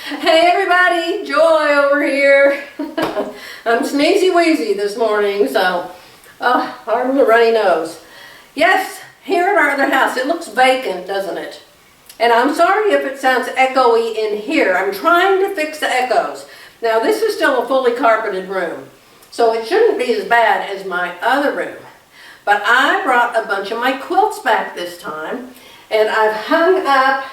Hey everybody, Joy over here. I'm sneezy wheezy this morning, so pardon the runny nose. Yes, here at our other house, it looks vacant, doesn't it? And I'm sorry if it sounds echoey in here. I'm trying to fix the echoes. Now this is still a fully carpeted room, so it shouldn't be as bad as my other room. But I brought a bunch of my quilts back this time, and I've hung up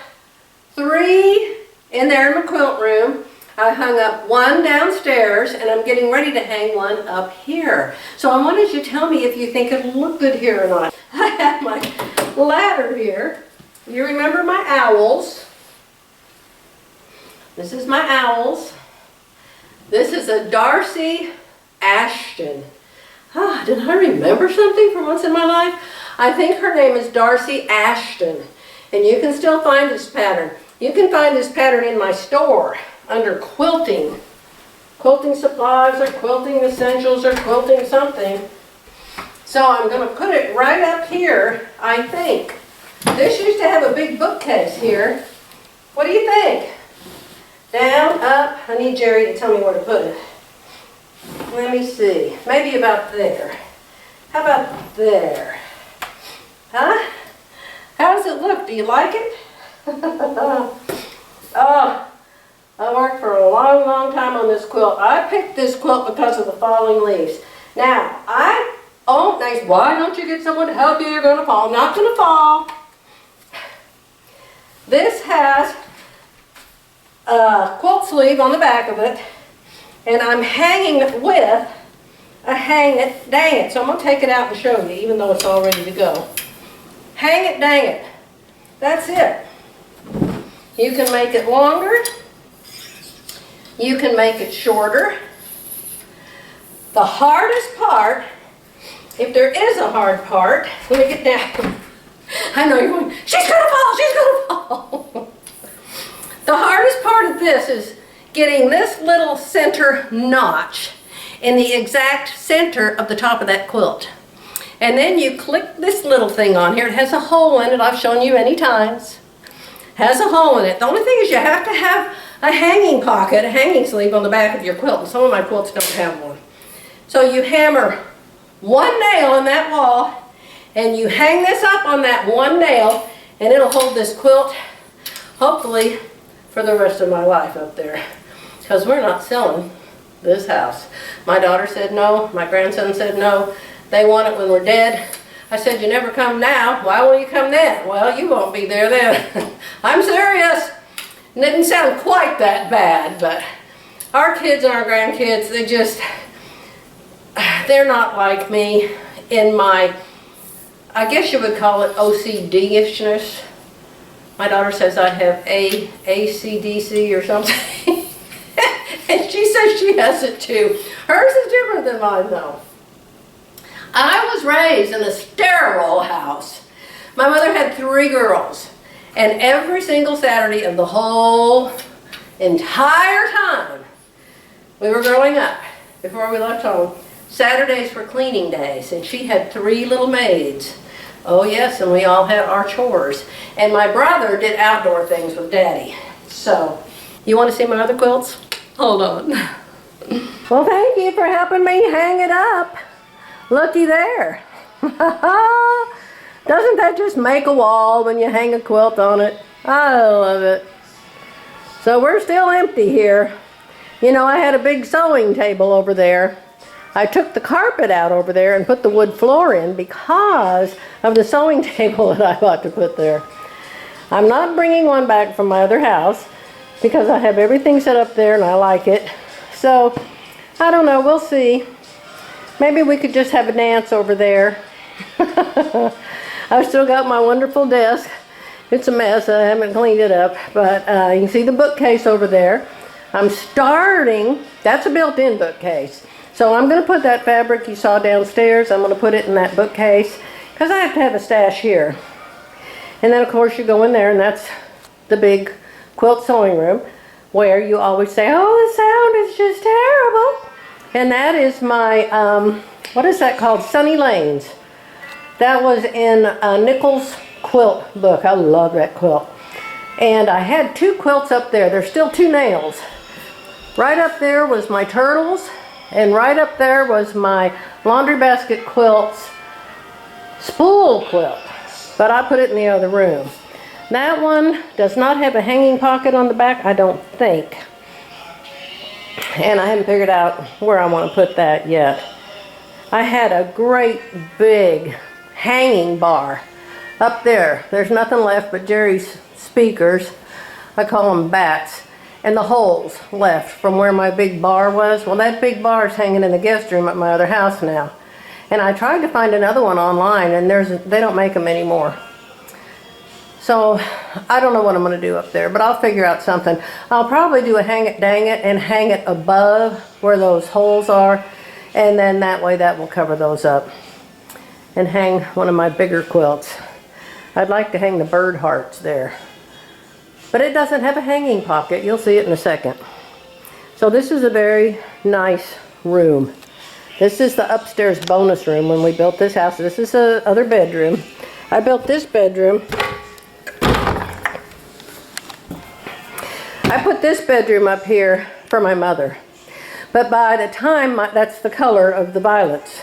3 in there in my quilt room. I hung up 1 downstairs, and I'm getting ready to hang 1 up here. So I wanted you to tell me if you think it'll look good here or not. I have my ladder here. You remember my owls. This is my owls. This is a Darcy Ashton. Did I remember something from once in my life? I think her name is Darcy Ashton. And you can still find this pattern. You can find this pattern in my store under quilting. Quilting supplies or quilting essentials or quilting something. So I'm going to put it right up here, I think. This used to have a big bookcase here. What do you think? Down, up. I need Jerry to tell me where to put it. Let me see. Maybe about there. How about there? Huh? How does it look? Do you like it? Oh, I worked for a long, long time on this quilt. I picked this quilt because of the falling leaves. Now, nice. Why don't you get someone to help you? You're going to fall. I'm not going to fall. This has a quilt sleeve on the back of it, and I'm hanging it with a hang it, dang it. So I'm going to take it out and show you, even though it's all ready to go. Hang it, dang it. That's it. You can make it longer. You can make it shorter. The hardest part, if there is a hard part, let me get down. I know you're going, she's going to fall, she's going to fall. The hardest part of this is getting this little center notch in the exact center of the top of that quilt. And then you click this little thing on here. It has a hole in it. I've shown you many times. Has a hole in it. The only thing is you have to have a hanging pocket, a hanging sleeve on the back of your quilt. And some of my quilts don't have one. So you hammer 1 nail in that wall, and you hang this up on that 1 nail, and it'll hold this quilt, hopefully, for the rest of my life up there. Because we're not selling this house. My daughter said no. My grandson said no. They want it when we're dead. I said, you never come now. Why will you come then? Well, you won't be there then. I'm serious. It didn't sound quite that bad, but our kids and our grandkids, they're not like me in my, I guess you would call it OCD-ishness. My daughter says I have ACDC or something. And she says she has it too. Hers is different than mine though. I was raised in a sterile house. My mother had 3 girls, and every single Saturday of the whole entire time we were growing up, before we left home, Saturdays were cleaning days, and she had 3 little maids. Oh yes, and we all had our chores. And my brother did outdoor things with Daddy. So, you want to see my other quilts? Hold on. Well, thank you for helping me hang it up. Looky there. Doesn't that just make a wall when you hang a quilt on it? I love it. So we're still empty here. You know, I had a big sewing table over there. I took the carpet out over there and put the wood floor in because of the sewing table that I bought to put there. I'm not bringing one back from my other house because I have everything set up there and I like it. So, I don't know, we'll see. Maybe we could just have a dance over there. I've still got my wonderful desk. It's a mess. I haven't cleaned it up. But you can see the bookcase over there. I'm starting. That's a built-in bookcase. So I'm going to put that fabric you saw downstairs. I'm going to put it in that bookcase because I have to have a stash here. And then, of course, you go in there, and that's the big quilt sewing room where you always say, oh, the sound is just terrible. And that is my, what is that called? Sunny Lanes. That was in Nichols' quilt book. I love that quilt. And I had 2 quilts up there. There's still 2 nails. Right up there was my turtles, and right up there was my laundry basket quilts spool quilt. But I put it in the other room. That one does not have a hanging pocket on the back, I don't think. And I haven't figured out where I want to put that yet. I had a great big hanging bar up there. There's nothing left but Jerry's speakers. I call them bats. And the holes left from where my big bar was. Well, that big bar is hanging in the guest room at my other house now. And I tried to find another one online, and they don't make them anymore. So I don't know what I'm going to do up there, but I'll figure out something. I'll probably do a hang it, dang it, and hang it above where those holes are. And then that way that will cover those up. And hang one of my bigger quilts. I'd like to hang the bird hearts there. But it doesn't have a hanging pocket. You'll see it in a second. So this is a very nice room. This is the upstairs bonus room when we built this house. This is the other bedroom. I built this bedroom. I put this bedroom up here for my mother. But by the time, that's the color of the violets,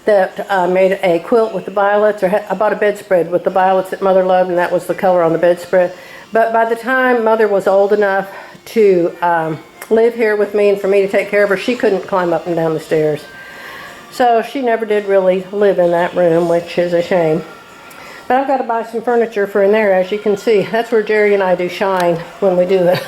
that I made a quilt with the violets, or I bought a bedspread with the violets that Mother loved, and that was the color on the bedspread. But by the time Mother was old enough to live here with me and for me to take care of her, she couldn't climb up and down the stairs. So she never did really live in that room, which is a shame. But I've got to buy some furniture for in there, as you can see. That's where Jerry and I do shine when we do it.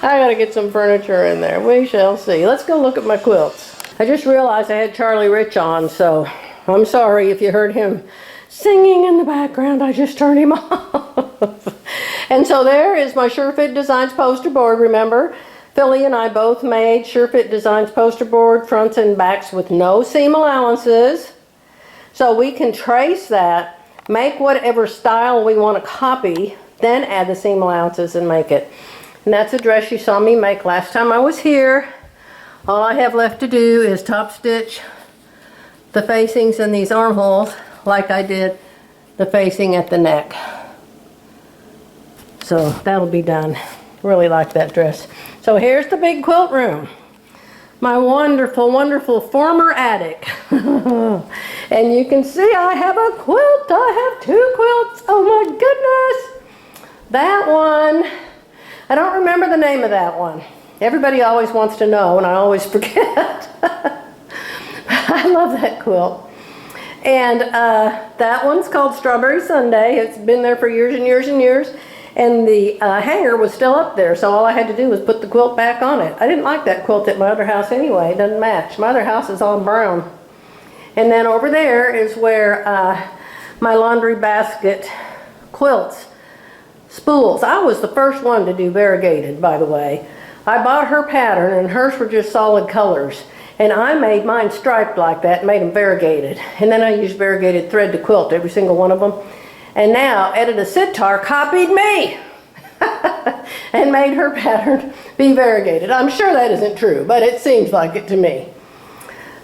I got to get some furniture in there. We shall see. Let's go look at my quilts. I just realized I had Charlie Rich on, so I'm sorry if you heard him singing in the background. I just turned him off. And so there is my Surefit Designs poster board, remember? Philly and I both made Surefit Designs poster board, fronts and backs with no seam allowances. So we can trace that, make whatever style we want to copy, then add the seam allowances and make it. And that's a dress you saw me make last time I was here. All I have left to do is top stitch the facings in these armholes like I did the facing at the neck. So that'll be done. Really like that dress. So here's the big quilt room. My wonderful, wonderful former attic. And you can see I have a quilt. I have 2 quilts. Oh my goodness. That one, I don't remember the name of that one. Everybody always wants to know, and I always forget. I love that quilt. And that one's called Strawberry Sundae. It's been there for years and years and years. And the hanger was still up there, so all I had to do was put the quilt back on it. I didn't like that quilt at my other house anyway. It doesn't match. My other house is all brown. And then over there is where my laundry basket quilts, spools. I was the first one to do variegated, by the way. I bought her pattern, and hers were just solid colors. And I made mine striped like that, made them variegated. And then I used variegated thread to quilt every single one of them. And now Edita Sitar copied me and made her pattern be variegated. I'm sure that isn't true, but it seems like it to me.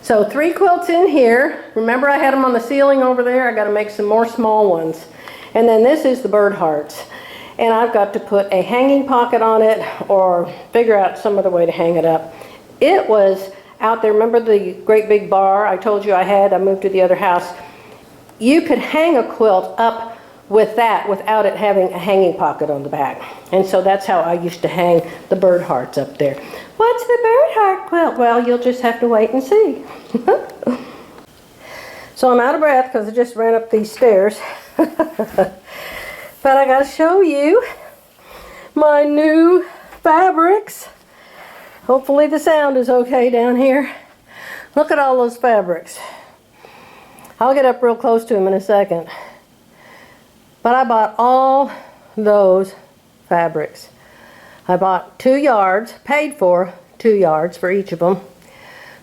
So 3 quilts in here. Remember I had them on the ceiling over there? I got to make some more small ones. And then this is the bird hearts. And I've got to put a hanging pocket on it or figure out some other way to hang it up. It was out there. Remember the great big bar I told you I had? I moved to the other house. You could hang a quilt up with that without it having a hanging pocket on the back. And so that's how I used to hang the bird hearts up there. What's the bird heart quilt? Well, you'll just have to wait and see. So I'm out of breath because I just ran up these stairs. But I got to show you my new fabrics. Hopefully the sound is okay down here. Look at all those fabrics. I'll get up real close to them in a second. But I bought all those fabrics. I bought 2 yards, paid for 2 yards for each of them.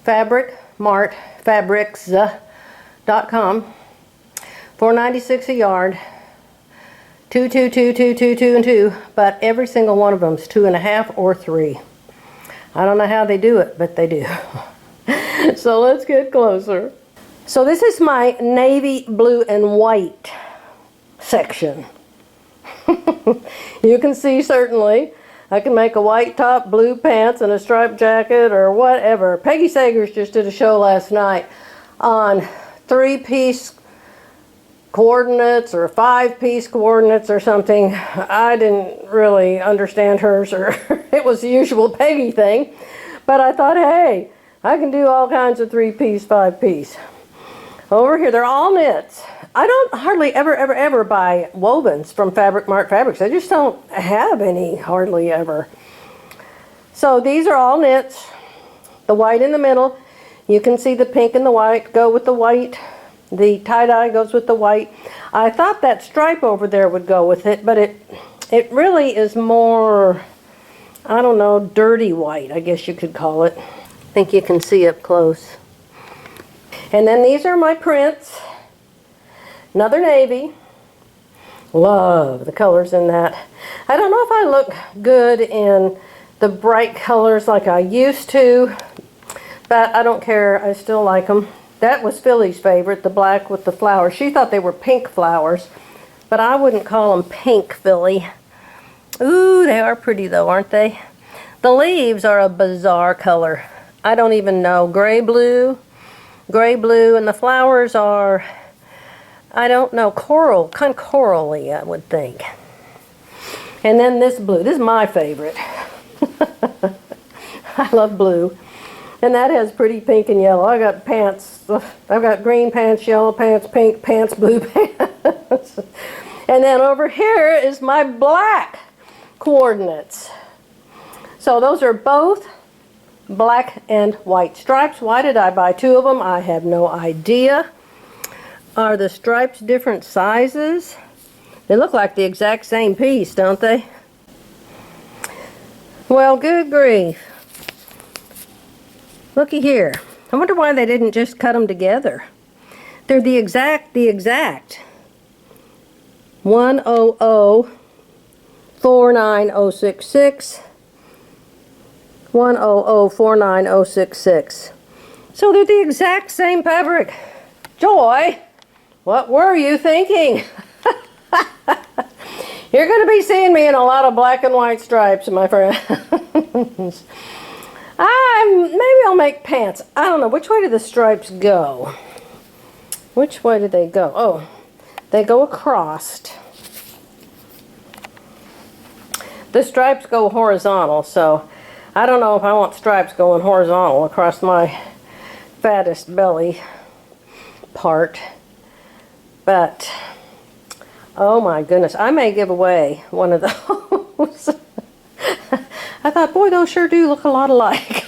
Fabric Mart, fabrics.com, $4.96 a yard. 2, 2, 2, 2, 2, 2, and 2. But every single one of them is 2.5 or 3. I don't know how they do it, but they do. So let's get closer. So this is my navy blue and white section. You can see certainly. I can make a white top, blue pants, and a striped jacket or whatever. Peggy Sagers just did a show last night on 3-piece coordinates or 5-piece coordinates or something. I didn't really understand hers, or it was the usual Peggy thing. But I thought, hey, I can do all kinds of 3-piece, 5-piece. Over here, they're all knits. I don't hardly ever buy wovens from Fabric Mart Fabrics. I just don't have any, hardly ever. So these are all knits. The white in the middle. You can see the pink and the white go with the white. The tie-dye goes with the white. I thought that stripe over there would go with it, but it really is more, I don't know, dirty white, I guess you could call it. I think you can see up close. And then these are my prints. Another navy. Love the colors in that. I don't know if I look good in the bright colors like I used to, but I don't care. I still like them. That was Philly's favorite, the black with the flowers. She thought they were pink flowers, but I wouldn't call them pink, Philly. Ooh, they are pretty though, aren't they? The leaves are a bizarre color. I don't even know. Gray blue, and the flowers are, I don't know, coral, kind of corally, I would think. And then this blue, this is my favorite. I love blue. And that has pretty pink and yellow. I got pants, I've got green pants, yellow pants, pink pants, blue pants. And then over here is my black coordinates. So those are both black and white stripes. Why did I buy 2 of them? I have no idea. Are the stripes different sizes? They look like the exact same piece, don't they? Well, good grief. Looky here. I wonder why they didn't just cut them together. They're the exact 100-49066, 100-49066. So they're the exact same fabric. Joy, what were you thinking? You're going to be seeing me in a lot of black and white stripes, my friends. Maybe I'll make pants. I don't know. Which way do the stripes go? Which way do they go? Oh, they go across. The stripes go horizontal, so I don't know if I want stripes going horizontal across my fattest belly part. But, oh my goodness, I may give away one of those. I thought, boy, those sure do look a lot alike.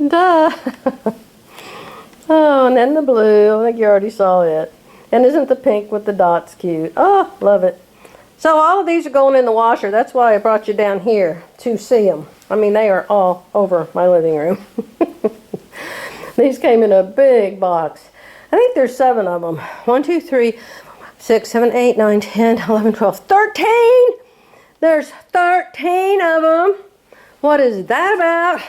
Duh. Oh, and then the blue. I think you already saw it. And isn't the pink with the dots cute? Oh, love it. So all of these are going in the washer. That's why I brought you down here to see them. I mean, they are all over my living room. These came in a big box. I think there's 7 of them. 1, 2, 3, 6, 7, 8, 9, 10, 11, 12, 13! There's 13 of them. What is that about?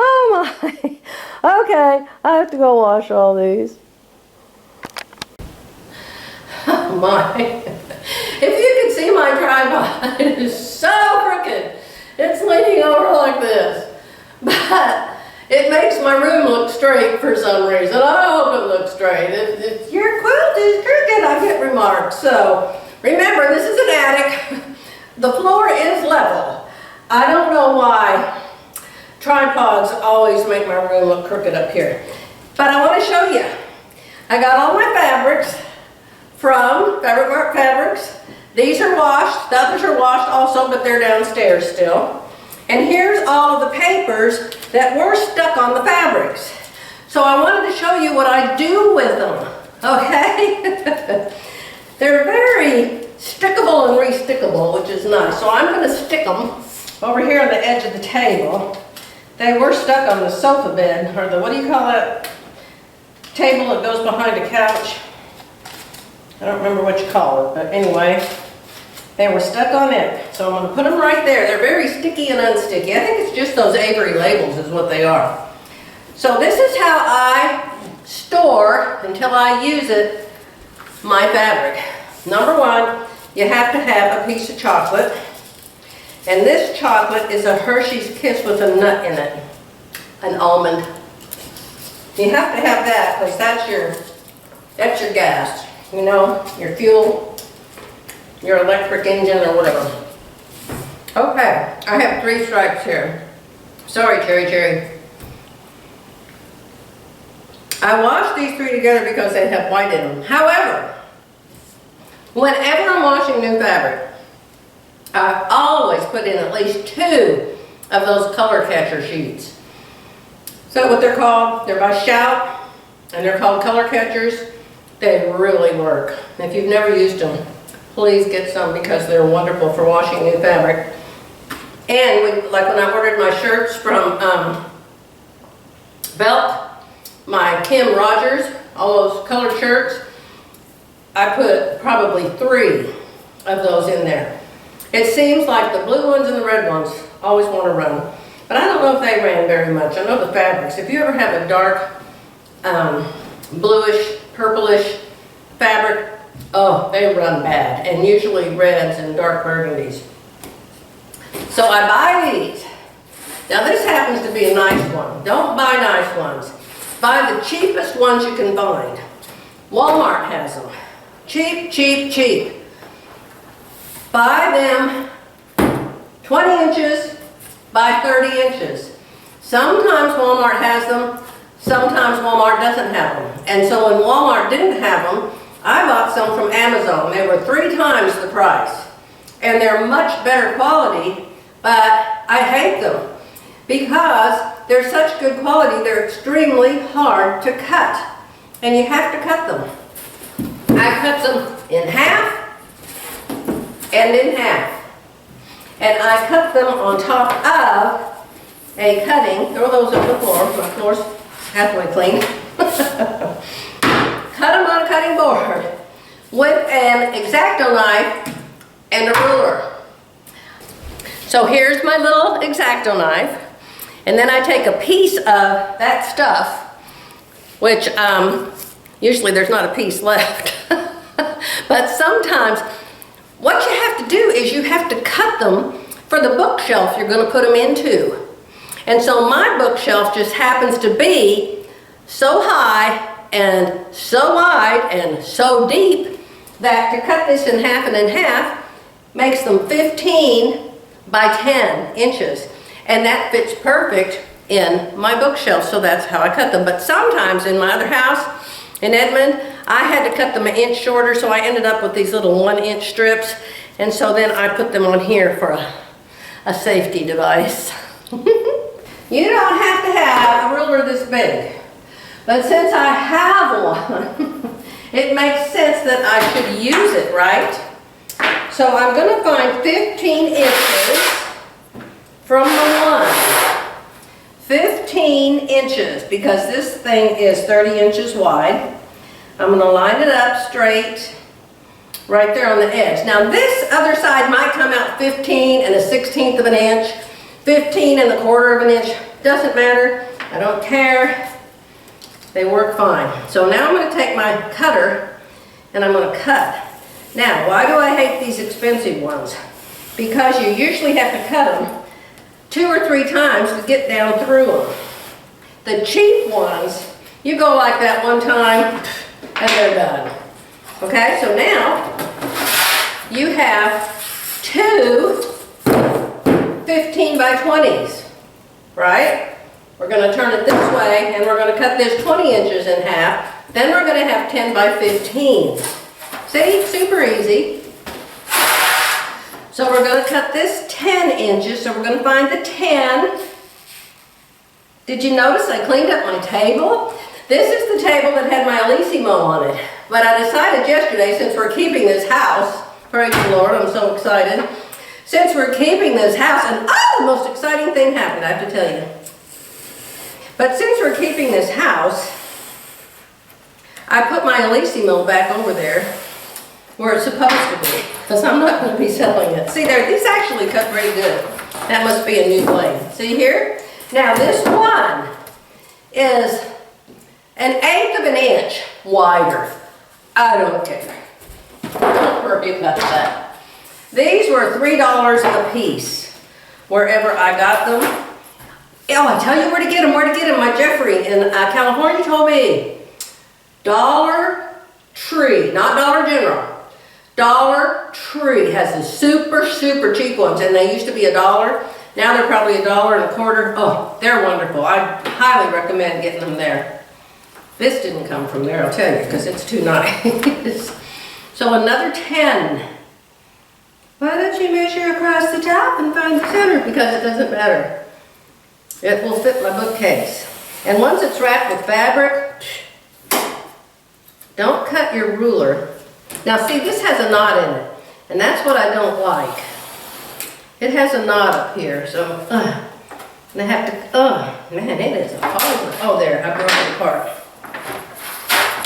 Oh my. Okay, I have to go wash all these. Oh my. If you could see my tripod, it is so crooked. It's leaning over like this. But it makes my room look straight for some reason. I hope it looks straight. If your quilt is crooked, I get remarks. So remember, this is an attic. The floor is level. I don't know why tripods always make my room look crooked up here. But I want to show you. I got all my fabrics from Fabric Mart Fabrics. These are washed. The others are washed also, but they're downstairs still. And here's all of the papers that were stuck on the fabrics. So I wanted to show you what I do with them. Okay? They're very stickable and re-stickable, which is nice. So I'm going to stick them over here on the edge of the table. They were stuck on the sofa bed, or the, what do you call that table that goes behind a couch? I don't remember what you call it, but anyway, they were stuck on it. So I'm going to put them right there. They're very sticky and unsticky. I think it's just those Avery labels is what they are. So this is how I store, until I use it, my fabric. Number one, you have to have a piece of chocolate. And this chocolate is a Hershey's Kiss with a nut in it, an almond. You have to have that because that's your gas, you know, your fuel, your electric engine or whatever. Okay, I have 3 stripes here. Sorry, Cherry. I washed these 3 together because they have white in them. However, whenever I'm washing new fabric, I always put in at least 2 of those color catcher sheets. Is that what they're called? They're by Shout, and they're called color catchers. They really work. If you've never used them, please get some because they're wonderful for washing new fabric. And like when I ordered my shirts from Belk, my Kim Rogers, all those colored shirts, I put probably 3 of those in there. It seems like the blue ones and the red ones always want to run, but I don't know if they ran very much. I know the fabrics. If you ever have a dark bluish, purplish fabric, oh, they run bad, and usually reds and dark burgundies. So I buy these. Now this happens to be a nice one. Don't buy nice ones. Buy the cheapest ones you can find. Walmart has them. Cheap, cheap, cheap. Buy them 20 inches by 30 inches. Sometimes Walmart has them, sometimes Walmart doesn't have them. And so when Walmart didn't have them, I bought some from Amazon. They were 3 times the price. And they're much better quality, but I hate them because they're such good quality, they're extremely hard to cut. And you have to cut them. I cut them in half and in half. And I cut them on top of a cutting. Throw those on the floor. My floor's halfway clean. Cut them on a cutting board with an X-Acto knife and a ruler. So here's my little X-Acto knife. And then I take a piece of that stuff, which usually there's not a piece left. But sometimes what you have to do is you have to cut them for the bookshelf you're going to put them into. And so my bookshelf just happens to be so high and so wide and so deep that to cut this in half and in half makes them 15 by 10 inches. And that fits perfect in my bookshelf, so that's how I cut them. But sometimes in my other house in Edmond, I had to cut them an inch shorter, so I ended up with these little 1-inch strips. And so then I put them on here for a safety device. You don't have to have a ruler this big. But since I have one, it makes sense that I should use it, right? So I'm going to find 15 inches from the one. 15 inches, because this thing is 30 inches wide. I'm going to line it up straight right there on the edge. Now this other side might come out 15 and a 1/16 of an inch, 15 and a 1/4 of an inch. Doesn't matter. I don't care. They work fine. So now I'm going to take my cutter and I'm going to cut. Now, why do I hate these expensive ones? Because you usually have to cut them 2 or 3 times to get down through them. The cheap ones, you go like that one time and they're done. Okay, so now you have 2 15 by 20s, right? We're going to turn it this way and we're going to cut this 20 inches in half. Then we're going to have 10 by 15s. See, super easy. So we're going to cut this 10 inches, so we're going to find the 10. Did you notice I cleaned up my table? This is the table that had my Alissimo on it. But I decided yesterday, since we're keeping this house, praise the Lord, I'm so excited. Since we're keeping this house, and the most exciting thing happened, I have to tell you. But since we're keeping this house, I put my Alissimo back over there where it's supposed to be, because I'm not going to be selling it. See there, these actually cut pretty good. That must be a new blade. See here? Now this one is 1/8 of an inch wider. I don't care. Don't worry about that. These were $3 a piece, wherever I got them. Oh, I tell you where to get them, My Jeffrey in California told me. Dollar Tree, not Dollar General. Dollar Tree has the super, super cheap ones, and they used to be $1. Now they're probably $1.25. Oh, they're wonderful. I highly recommend getting them there. This didn't come from there, I'll tell you, because it's too nice. So another 10. Why don't you measure across the top and find the center? Because it doesn't matter. It will fit my bookcase. And once it's wrapped with fabric, don't cut your ruler. Now see, this has a knot in it, and that's what I don't like. It has a knot up here, so and I have to, man, it is a hard. Oh, there, I broke it apart.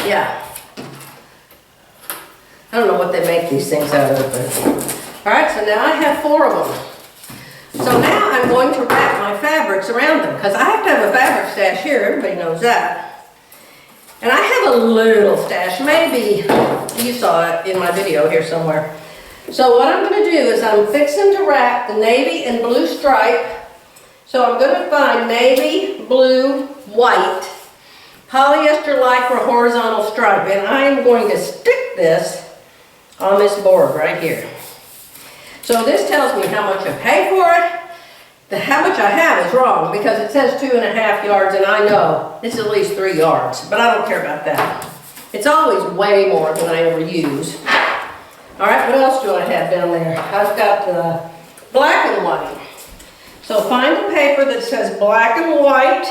Yeah. I don't know what they make these things out of, but. All right, so now I have 4 of them. So now I'm going to wrap my fabrics around them, because I have to have a fabric stash here, everybody knows that. And I have a little stash, maybe you saw it in my video here somewhere. So what I'm going to do is I'm fixing to wrap the navy and blue stripe. So I'm going to find navy, blue, white, polyester lycra horizontal stripe, and I am going to stick this on this board right here. So this tells me how much I pay for it. How much I have is wrong because it says 2.5 yards, and I know it's at least 3 yards, but I don't care about that. It's always way more than I ever use. All right, what else do I have down there? I've got the black and white. So find a paper that says black and white,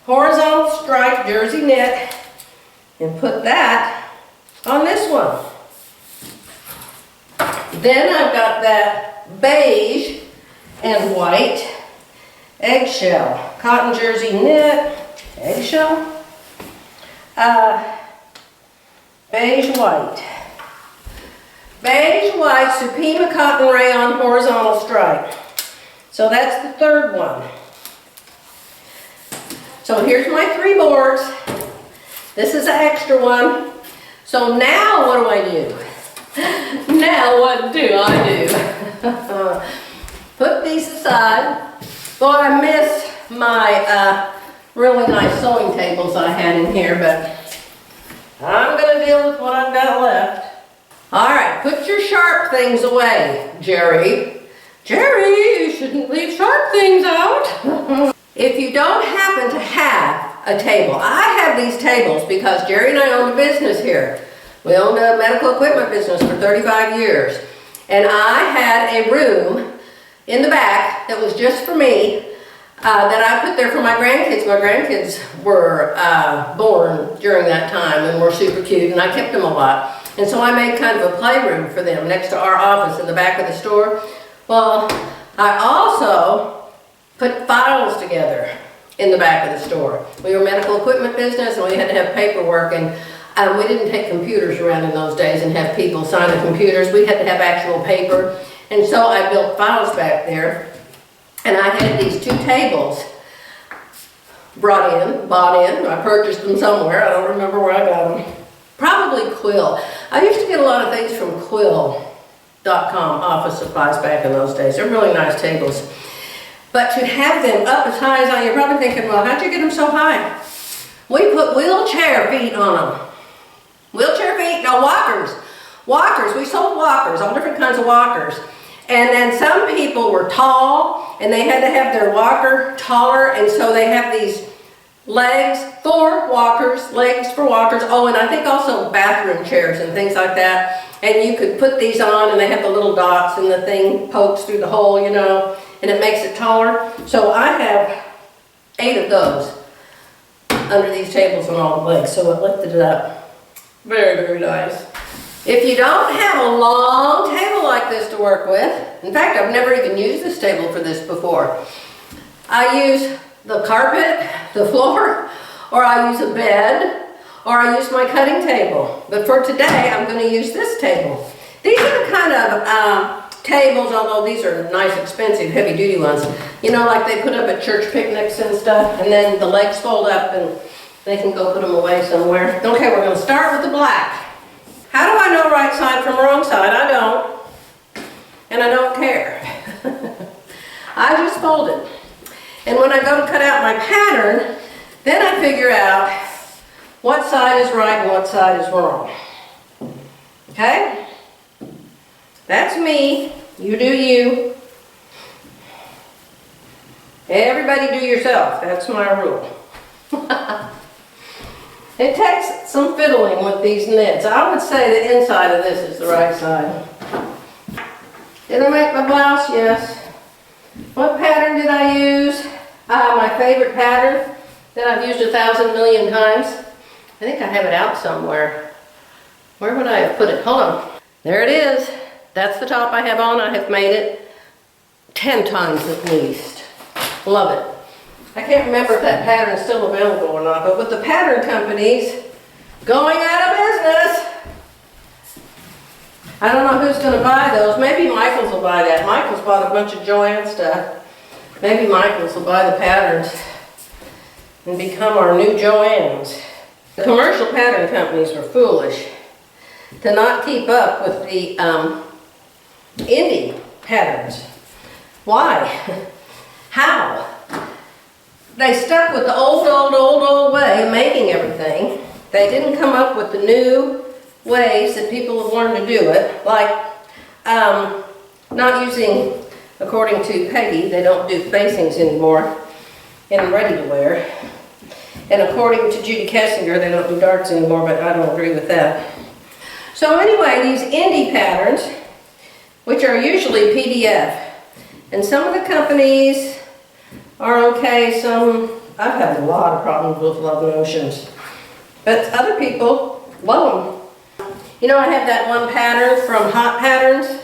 horizontal stripe, jersey knit, and put that on this one. Then I've got that beige and white eggshell, cotton jersey knit, eggshell, beige white. Beige white Supima cotton rayon horizontal stripe. So that's the third one. So here's my 3 boards. This is an extra one. So now what do I do? Now what do I do? Put these aside. Boy, I miss my really nice sewing tables I had in here, but I'm going to deal with what I've got left. All right, put your sharp things away, Jerry. Jerry, you shouldn't leave sharp things out. If you don't happen to have a table, I have these tables because Jerry and I own a business here. We owned a medical equipment business for 35 years. And I had a room in the back that was just for me that I put there for my grandkids. My grandkids were born during that time and were super cute, and I kept them a lot. And so I made kind of a playroom for them next to our office in the back of the store. Well, I also put files together in the back of the store. We were a medical equipment business, and we had to have paperwork, and we didn't take computers around in those days and have people sign the computers. We had to have actual paper. And so I built files back there, and I had these 2 tables bought in. I purchased them somewhere. I don't remember where I got them. Probably Quilt. I used to get a lot of things from Quilt.com office supplies back in those days. They're really nice tables. But to have them up as high as you're probably thinking, well, how'd you get them so high? We put wheelchair feet on them. Wheelchair feet, no, walkers. Walkers, we sold walkers, all different kinds of walkers. And then some people were tall, and they had to have their walker taller, and so they have these legs for walkers, legs for walkers. Oh, and I think also bathroom chairs and things like that. And you could put these on, and they have the little dots, and the thing pokes through the hole, you know, and it makes it taller. So I have 8 of those under these tables on all the legs, so it lifted it up. Very, very nice. If you don't have a long table like this to work with, in fact, I've never even used this table for this before. I use the carpet, the floor, or I use a bed, or I use my cutting table. But for today, I'm going to use this table. These are the kind of tables, although these are nice, expensive, heavy-duty ones. You know, like they put up at church picnics and stuff, and then the legs fold up, and They can go put them away somewhere. Okay, we're going to start with the black. How do I know right side from wrong side? I don't. And I don't care. I just fold it. And when I go to cut out my pattern, then I figure out what side is right and what side is wrong. Okay? That's me. You do you. Everybody do yourself. That's my rule. It takes some fiddling with these knits. I would say the inside of this is the right side. Did I make my blouse? Yes. What pattern did I use? My favorite pattern that I've used 1,000 million times. I think I have it out somewhere. Where would I have put it? Hold on. There it is. That's the top I have on. I have made it 10 times at least. Love it. I can't remember if that pattern is still available or not, but with the pattern companies going out of business, I don't know who's going to buy those. Maybe Michaels will buy that. Michaels bought a bunch of Joanne stuff. Maybe Michaels will buy the patterns and become our new Joannes. The commercial pattern companies were foolish to not keep up with the indie patterns. Why? How? They stuck with the old way of making everything. They didn't come up with the new ways that people have learned to do it, like not using, according to Peggy, they don't do facings anymore in ready-to-wear. And according to Judy Kessinger, they don't do darts anymore, but I don't agree with that. So anyway, these indie patterns, which are usually PDF, and some of the companies are okay, some, I've had a lot of problems with Love Notions, but other people love them. You know, I have that one pattern from Hot Patterns.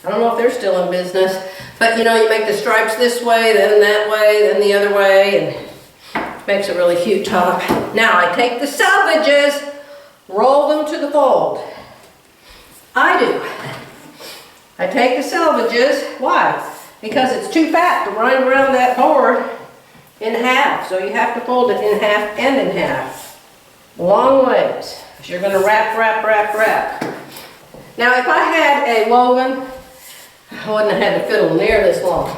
I don't know if they're still in business, but you know, you make the stripes this way, then that way, then the other way, and it makes a really cute top. Now I take the selvages, roll them to the fold. I do. I take the selvages, why? Because it's too fat to run around that board in half. So you have to fold it in half and in half. Long ways. Because you're going to wrap, wrap, wrap, wrap. Now if I had a woven, I wouldn't have had to fiddle near this long.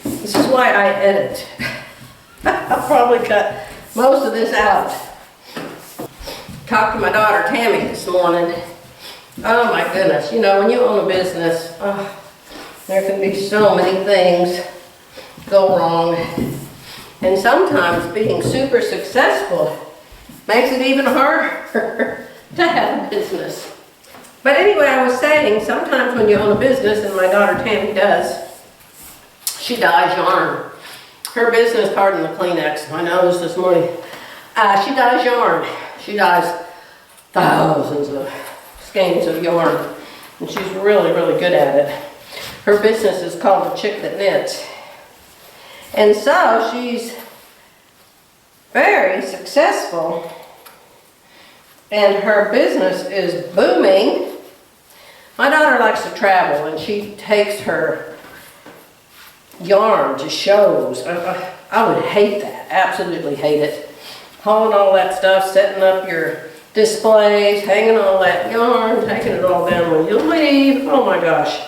This is why I edit. I'll probably cut most of this out. Talked to my daughter Tammy this morning. Oh my goodness, you know, when you own a business, there can be so many things go wrong. And sometimes being super successful makes it even harder to have a business. But anyway, I was saying, sometimes when you own a business, and my daughter Tammy does, she dyes yarn. Her business, pardon the Kleenex, I noticed this morning, she dyes yarn. She dyes thousands of skeins of yarn, and she's really, really good at it. Her business is called The Chick That Knits. And so she's very successful, and her business is booming. My daughter likes to travel, and she takes her yarn to shows. I would hate that, absolutely hate it. Hauling all that stuff, setting up your displays, hanging all that yarn, taking it all down when you leave. Oh my gosh.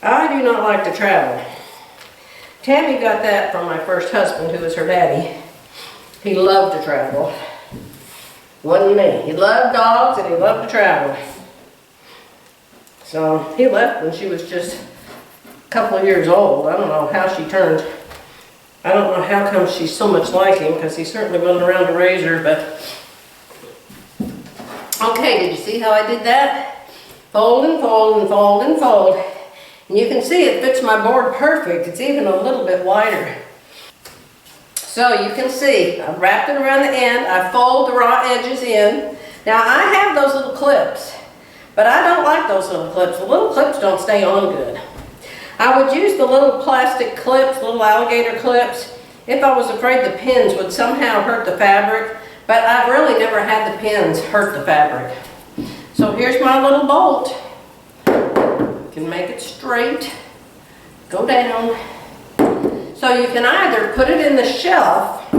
I do not like to travel. Tammy got that from my first husband, who was her daddy. He loved to travel. Wasn't me. He loved dogs and he loved to travel. So he left when she was just a couple of years old. I don't know how she turned. I don't know how come she's so much like him, because he certainly wasn't around to raise her, but okay, did you see how I did that? Fold and fold and fold and fold. And you can see it fits my board perfect. It's even a little bit wider. So you can see, I've wrapped it around the end. I fold the raw edges in. Now I have those little clips, but I don't like those little clips. The little clips don't stay on good. I would use the little plastic clips, little alligator clips, if I was afraid the pins would somehow hurt the fabric. But I've really never had the pins hurt the fabric. So here's my little bolt. You can make it straight, go down. So you can either put it in the shelf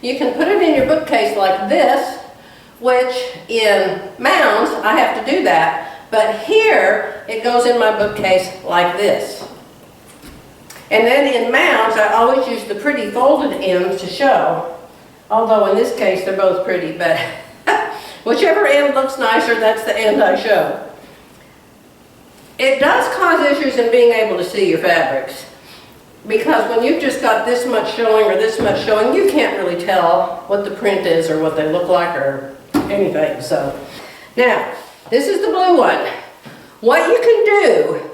you can put it in your bookcase like this, which in mounds, I have to do that. But here, it goes in my bookcase like this. And then in mounds, I always use the pretty folded ends to show. Although in this case, they're both pretty, but whichever end looks nicer, that's the end I show. It does cause issues in being able to see your fabrics. Because when you've just got this much showing or this much showing, you can't really tell what the print is or what they look like or anything. So, now, this is the blue one. What you can do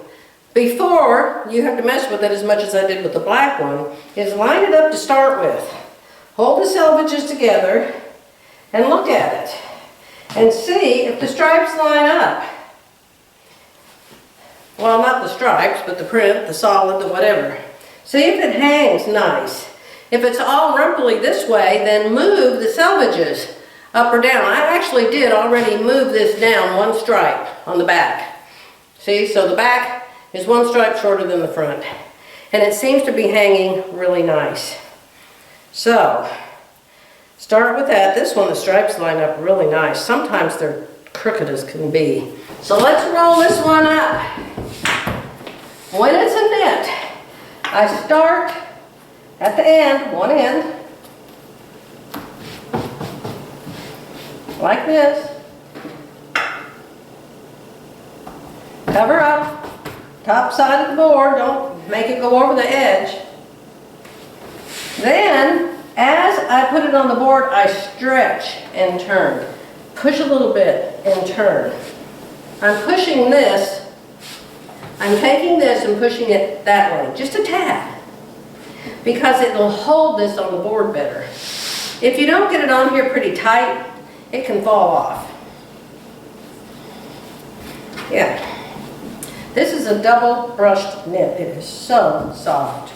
before you have to mess with it as much as I did with the black one is line it up to start with. Hold the selvages together and look at it and see if the stripes line up. Well, not the stripes, but the print, the solid, the whatever. See if it hangs nice. If it's all rumply this way, then move the selvages up or down. I actually did already move this down one stripe on the back. See, so the back is one stripe shorter than the front. And it seems to be hanging really nice. So, start with that. This one, the stripes line up really nice. Sometimes they're crooked as can be. So let's roll this one up. When it's a knit, I start at the end, one end, like this. Cover up, top side of the board, don't make it go over the edge. Then, as I put it on the board, I stretch and turn. Push a little bit and turn. I'm pushing this. I'm taking this and pushing it that way, just a tad, because it will hold this on the board better. If you don't get it on here pretty tight, it can fall off. Yeah. This is a double brushed knit. It is so soft.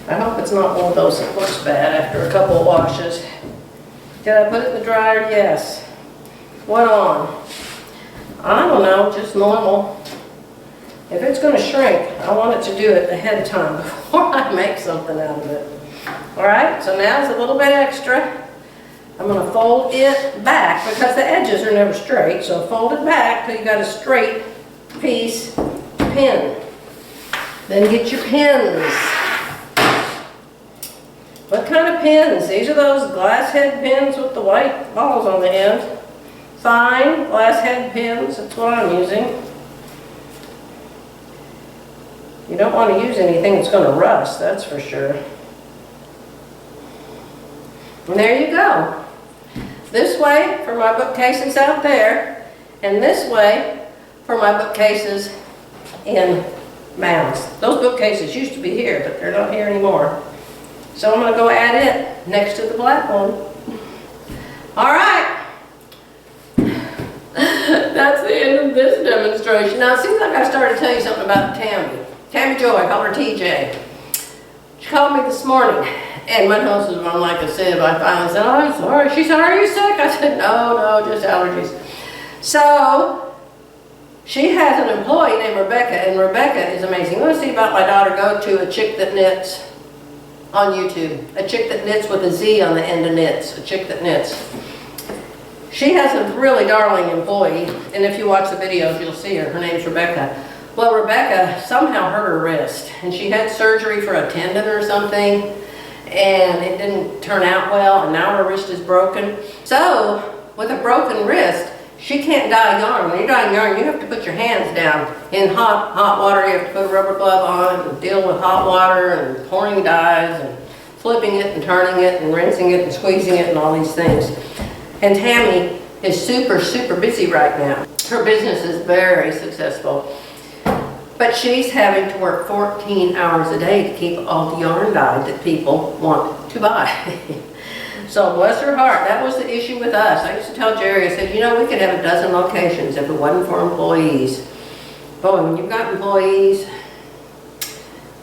I hope it's not one of those that looks bad after a couple of washes. Did I put it in the dryer? Yes. What on? I don't know, just normal. If it's going to shrink, I want it to do it ahead of time before I make something out of it. Alright, so now it's a little bit extra. I'm going to fold it back because the edges are never straight. So fold it back till you got a straight piece pin. Then get your pins. What kind of pins? These are those glass head pins with the white balls on the end. Fine glass head pins, that's what I'm using. You don't want to use anything that's going to rust, that's for sure. And there you go. This way for my bookcases out there, and this way for my bookcases in mounds. Those bookcases used to be here, but they're not here anymore. So I'm going to go add it next to the black one. All right. That's the end of this demonstration. Now it seems like I started to tell you something about Tammy. Tammy Joy, I call her TJ. She called me this morning, and my nose was run like a sieve. I finally said, "Oh, I'm sorry." She said, "Are you sick?" I said, No, just allergies." So she has an employee named Rebecca, and Rebecca is amazing. You want to see about my daughter? Go to A Chick That Knits on YouTube. A Chick That Knits with a Z on the end of knits. A Chick That Knits. She has a really darling employee, and if you watch the videos, you'll see her. Her name's Rebecca. Well, Rebecca somehow hurt her wrist, and she had surgery for a tendon or something, and it didn't turn out well, and now her wrist is broken. So, with a broken wrist, she can't dye yarn. When you're dyeing yarn, you have to put your hands down in hot water. You have to put a rubber glove on and deal with hot water and pouring dyes and flipping it and turning it and rinsing it and squeezing it and all these things. And Tammy is super, super busy right now. Her business is very successful. But she's having to work 14 hours a day to keep all the yarn dyed that people want to buy. So bless her heart, that was the issue with us. I used to tell Jerry, I said, you know, we could have a dozen locations if it wasn't for employees. Boy, when you've got employees,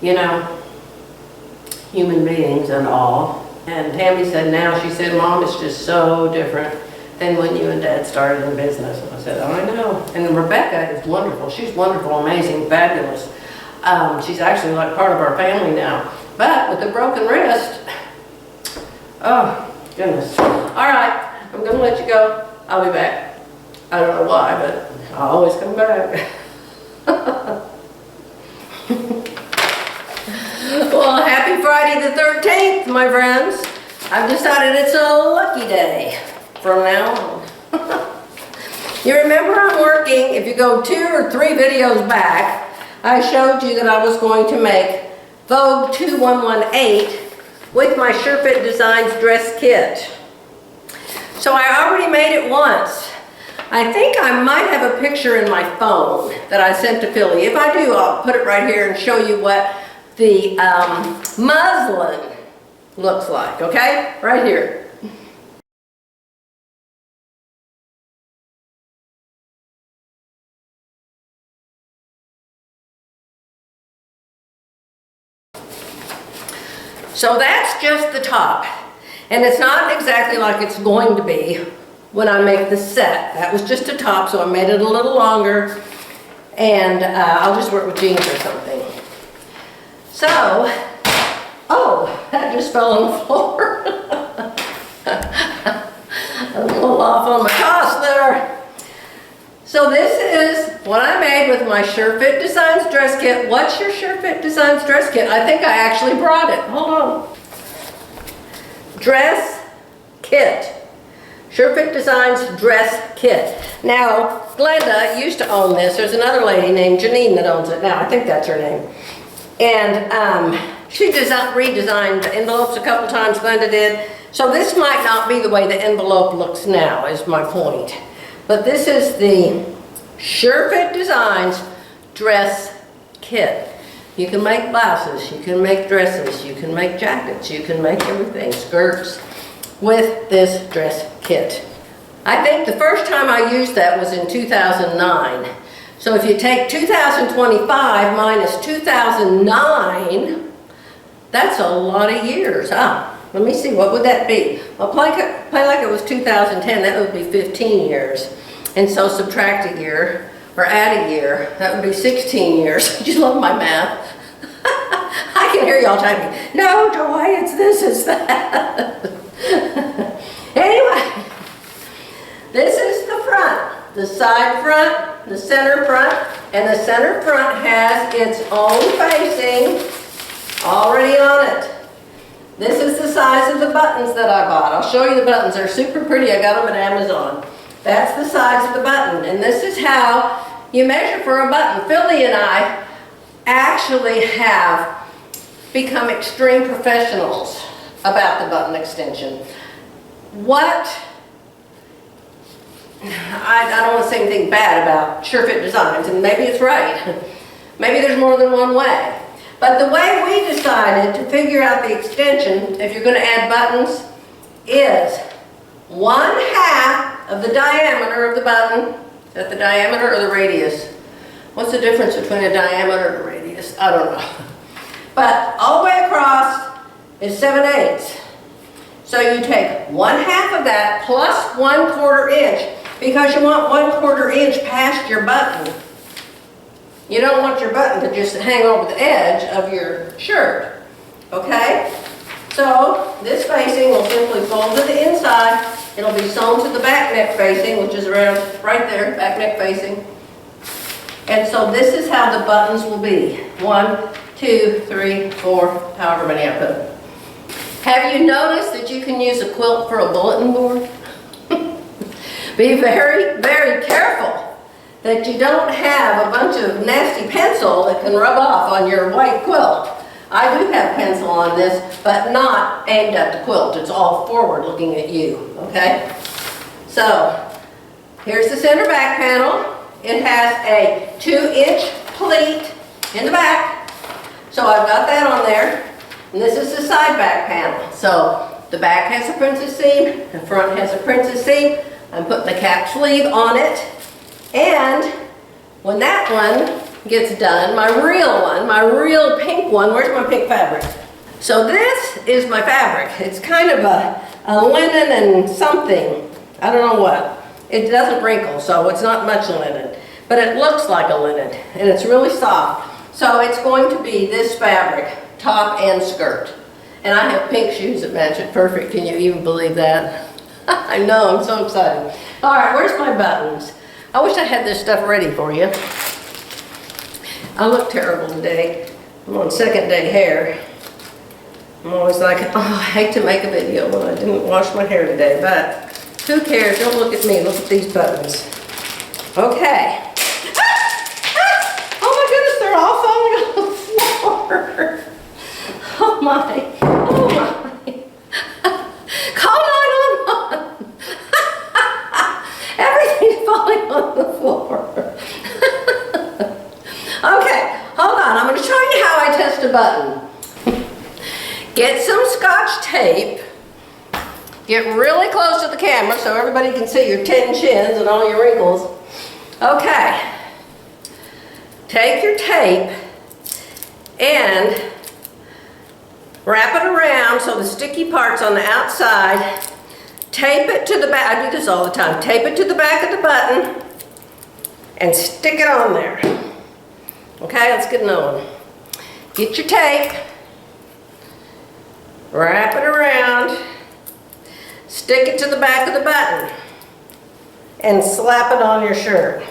you know, human beings and all. And Tammy said now, she said, Mom, it's just so different than when you and Dad started in business. And I said, oh, I know. And Rebecca is wonderful. She's wonderful, amazing, fabulous. She's actually like part of our family now. But with a broken wrist, oh goodness. All right, I'm gonna let you go. I'll be back. I don't know why, but I'll always come back. Well, happy Friday the 13th, my friends. I've decided it's a lucky day from now on. You remember I'm working, if you go 2 or 3 videos back, I showed you that I was going to make Vogue 2118 with my Surefit Designs dress kit. So I already made it once. I think I might have a picture in my phone that I sent to Philly. If I do, I'll put it right here and show you what the muslin looks like, okay? Right here. So that's just the top. And it's not exactly like it's going to be when I make the set. That was just a top, so I made it a little longer. And I'll just work with jeans or something. So, oh, that just fell on the floor. A little off on my cost there. So this is what I made with my Surefit Designs dress kit. What's your Surefit Designs dress kit? I think I actually brought it. Hold on. Dress kit. Surefit Designs dress kit. Now, Glenda used to own this. There's another lady named Janine that owns it now. I think that's her name. And she redesigned the envelopes a couple times, Glenda did. So this might not be the way the envelope looks now, is my point. But this is the Surefit Designs dress kit. You can make blouses, you can make dresses, you can make jackets, you can make everything, skirts, with this dress kit. I think the first time I used that was in 2009. So if you take 2025 minus 2009, that's a lot of years. Let me see, what would that be? Well, play like it was 2010, that would be 15 years. And so subtract a year, or add a year, that would be 16 years. You love my math. I can hear y'all typing, no, Joy, it's this, it's that. Anyway, this is the front, the side front, the center front, and the center front has its own facing already on it. This is the size of the buttons that I bought. I'll show you the buttons. They're super pretty. I got them at Amazon. That's the size of the button. And this is how you measure for a button. Philly and I actually have become extreme professionals about the button extension. I don't want to say anything bad about Surefit Designs, and maybe it's right. Maybe there's more than one way. But the way we decided to figure out the extension, if you're going to add buttons, is 1/2 of the diameter of the button. Is that the diameter or the radius? What's the difference between a diameter and a radius? I don't know. But all the way across is 7/8. So you take 1/2 of that plus 1/4 inch, because you want 1/4 inch past your button. You don't want your button to just hang over the edge of your shirt, okay? So this facing will simply fold to the inside. It'll be sewn to the back neck facing, which is around right there, back neck facing. And so this is how the buttons will be. 1, 2, 3, 4, however many I put. Have you noticed that you can use a quilt for a bulletin board? Be very, very careful that you don't have a bunch of nasty pencil that can rub off on your white quilt. I do have pencil on this, but not aimed at the quilt. It's all forward looking at you, okay? So, here's the center back panel. It has a 2-inch pleat in the back. So I've got that on there. And this is the side back panel. So the back has a princess seam, the front has a princess seam. I'm putting the cap sleeve on it. And when that one gets done, my real pink one, where's my pink fabric? So this is my fabric. It's kind of a linen and something. I don't know what. It doesn't wrinkle, so it's not much linen. But it looks like a linen, and it's really soft. So it's going to be this fabric. top and skirt. And I have pink shoes that match it perfect. Can you even believe that? I know, I'm so excited. All right, where's my buttons? I wish I had this stuff ready for you. I look terrible today. I'm on second day hair. I'm always like, oh, I hate to make a video when I didn't wash my hair today, but who cares? Don't look at me, look at these buttons. Okay. Oh my goodness, they're all falling on the floor. Oh my, oh my. Call 911. Everything's falling on the floor. Okay, hold on, I'm gonna show you how I test a button. Get some Scotch tape. Get really close to the camera so everybody can see your 10 chins and all your wrinkles. Okay. Take your tape and wrap it around so the sticky part's on the outside. Tape it to the back. I do this all the time. Tape it to the back of the button and stick it on there. Okay, let's get another one. Get your tape. Wrap it around. Stick it to the back of the button and slap it on your shirt.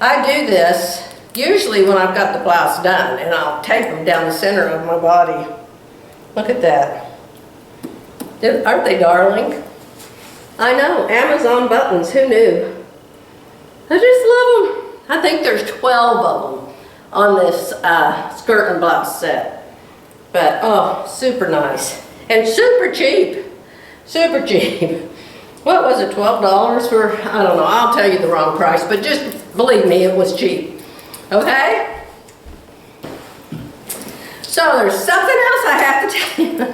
I do this usually when I've got the blouse done, and I'll tape them down the center of my body. Look at that. Aren't they darling? I know, Amazon buttons, who knew? I just love them. I think there's 12 of them on this skirt and blouse set. But, oh, super nice. And super cheap. Super cheap. What was it, $12 for, I don't know, I'll tell you the wrong price, but just believe me, it was cheap. Okay? So there's something else I have to tell you.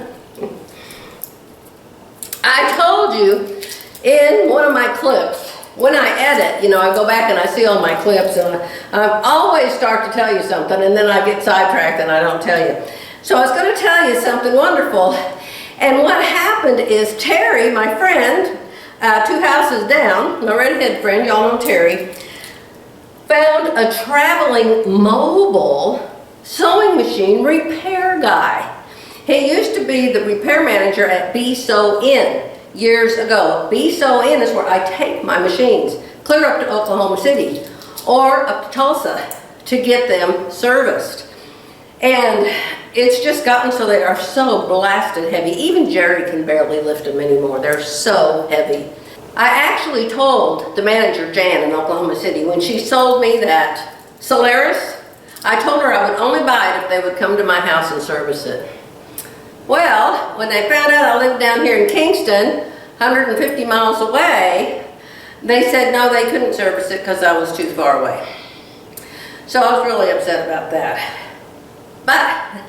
I told you in one of my clips, when I edit, you know, I go back and I see all my clips, and I always start to tell you something, and then I get sidetracked and I don't tell you. So I was going to tell you something wonderful. And what happened is Terry, my friend, 2 houses down, my redhead friend, y'all know Terry, found a traveling mobile sewing machine repair guy. He used to be the repair manager at Be Sew In years ago. Be Sew In is where I take my machines clear up to Oklahoma City or up to Tulsa to get them serviced. And it's just gotten so they are so blasted heavy. Even Jerry can barely lift them anymore. They're so heavy. I actually told the manager, Jan, in Oklahoma City, when she sold me that Solaris, I told her I would only buy it if they would come to my house and service it. Well, when they found out I lived down here in Kingston, 150 miles away, they said no, they couldn't service it because I was too far away. So I was really upset about that. But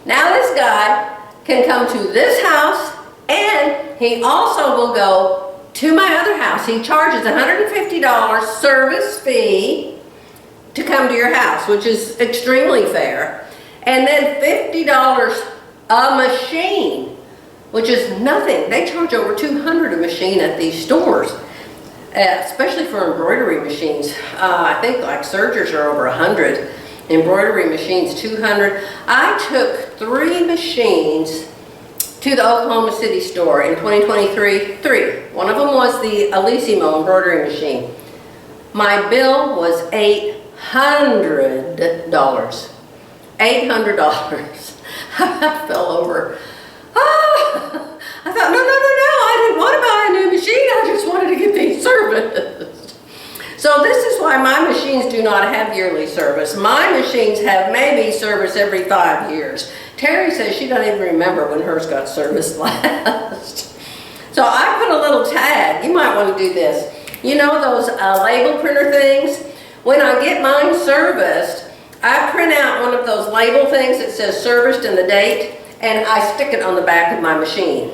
now this guy can come to this house, and he also will go to my other house. He charges $150 service fee to come to your house, which is extremely fair. And then $50 a machine, which is nothing. They charge over $200 a machine at these stores, especially for embroidery machines. I think like sergers are over $100. Embroidery machines, $200. I took 3 machines to the Oklahoma City store in 2023. 3. One of them was the Alissimo embroidery machine. My bill was $800. $800. I fell over. Ah! I thought, no, I didn't want to buy a new machine. I just wanted to get these serviced. So this is why my machines do not have yearly service. My machines have maybe service every 5 years. Terry says she doesn't even remember when hers got serviced last. So I put a little tag. You might want to do this. You know those label printer things? When I get mine serviced, I print out one of those label things that says serviced and the date, and I stick it on the back of my machine.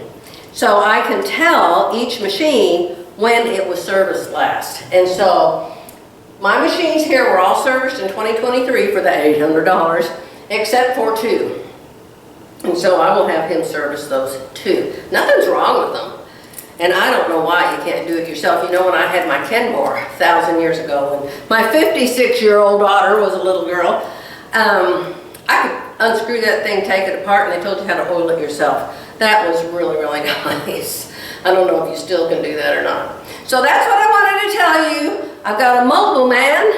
So I can tell each machine when it was serviced last. And so my machines here were all serviced in 2023 for the $800, except for 2. And so I will have him service those 2. Nothing's wrong with them. And I don't know why you can't do it yourself. You know, when I had my Kenmore 1,000 years ago, when my 56-year-old daughter was a little girl, I unscrew that thing, take it apart, and they told you how to oil it yourself. That was really, really nice. I don't know if you still can do that or not. So that's what I wanted to tell you. I've got a mobile man,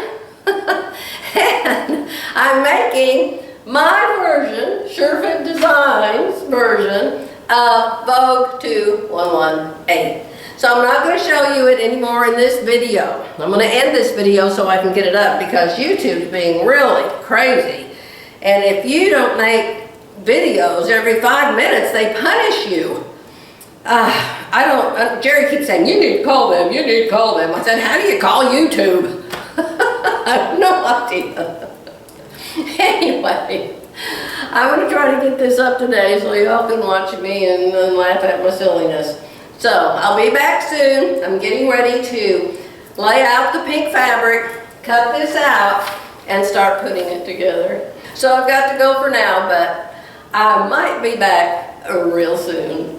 and I'm making my version, Surefit Designs version, of Vogue 2118. So I'm not going to show you it anymore in this video. I'm going to end this video so I can get it up because YouTube's being really crazy. And if you don't make videos every 5 minutes, they punish you. Jerry keeps saying, you need to call them, you need to call them. I said, how do you call YouTube? I have no idea. Anyway, I'm going to try to get this up today so y'all can watch me and laugh at my silliness. So, I'll be back soon. I'm getting ready to lay out the pink fabric, cut this out, and start putting it together. So I've got to go for now, but I might be back real soon.